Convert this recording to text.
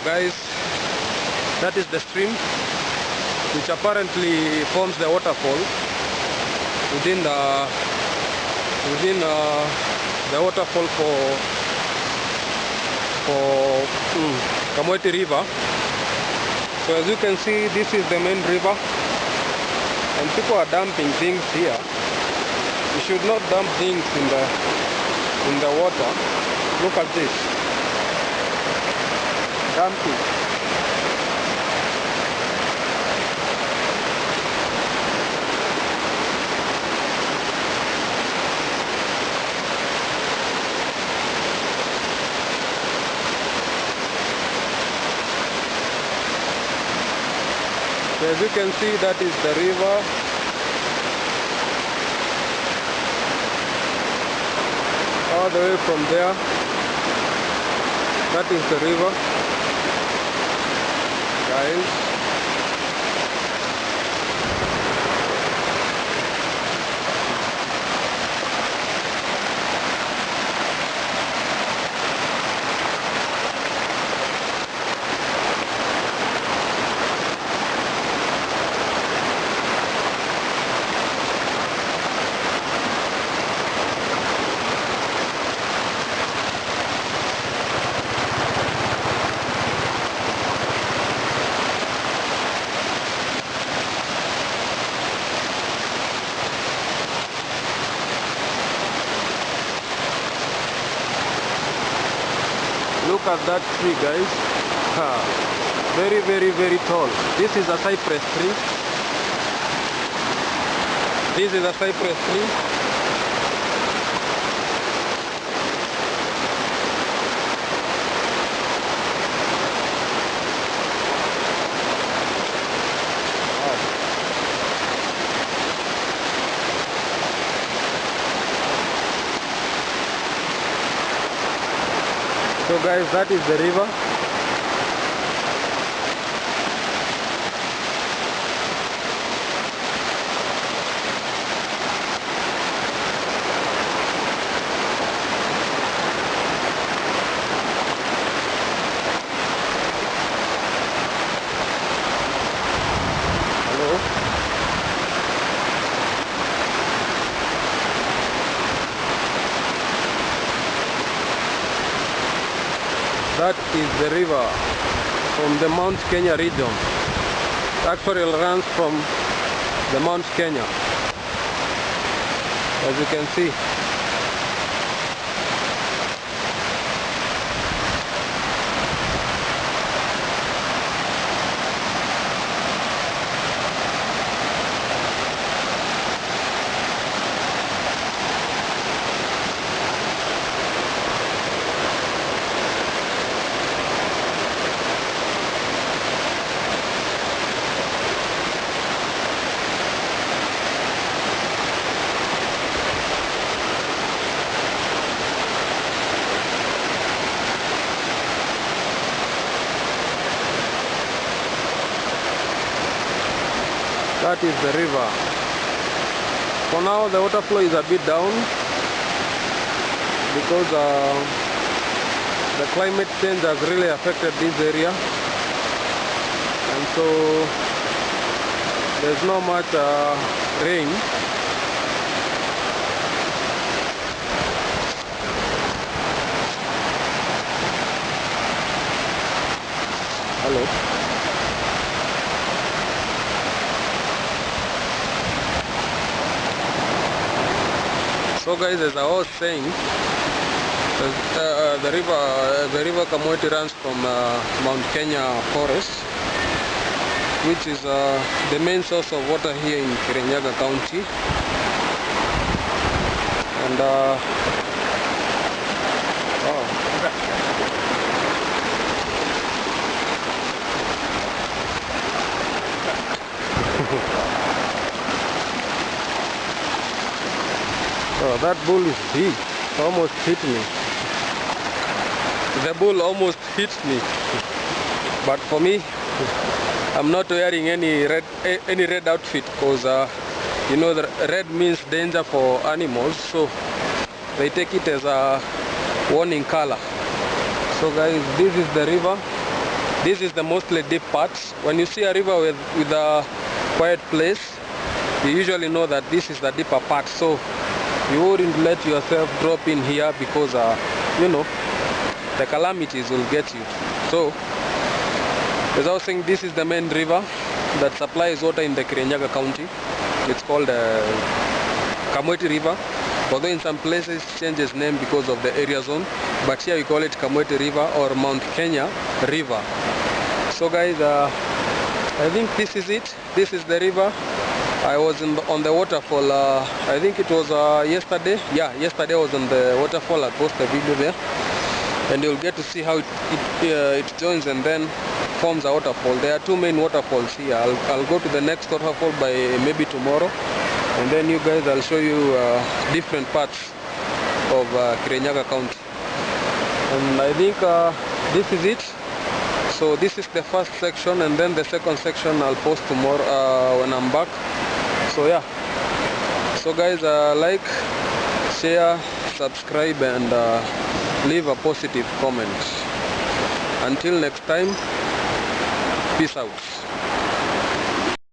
guys, that is the stream which apparently forms the waterfall within the waterfall for Kamweti River. So as you can see, this is the main river and people are dumping things here. You should not dump things in the water. Look at this. Dumping. So as you can see, that is the river. All the way from there, that is the river, guys. Look at that tree, guys. Very, very, very tall. This is a cypress tree. This is a cypress tree. So guys, that is the river. Hello. That is the river from the Mount Kenya region. It actually runs from the Mount Kenya, as you can see. That is the river. For now the water flow is a bit down because the climate change has really affected this area, and so there's not much rain. Hello. So guys, as I was saying, the river Kamweti runs from Mount Kenya forest, which is the main source of water here in Kirinyaga County. And oh, that bull is big. Almost hit me. The bull almost hit me. But for me, I'm not wearing any red outfit because you know the red means danger for animals, so they take it as a warning color. So guys, this is the river. This is the mostly deep parts. When you see a river with a quiet place, you usually know that this is the deeper part. So you wouldn't let yourself drop in here because you know, the calamities will get you. So as I was saying, this is the main river that supplies water in the Kirinyaga County. It's called Kamweti River. Although in some places it changes name because of the area zone, but here we call it Kamweti River or Mount Kenya River. So guys, I think this is it. This is the river. I was on the waterfall, I think it was yesterday. Yeah, yesterday I was on the waterfall. I posted a video there, and you'll get to see how it joins and then forms a waterfall. There are two main waterfalls here. I'll go to the next waterfall by maybe tomorrow, and then you guys, I'll show you different parts of Kirinyaga County. And I think this is it. So this is the first section, and then the second section I'll post tomorrow when I'm back. So yeah, so guys, like, share, subscribe, and leave a positive comment. Until next time, peace out.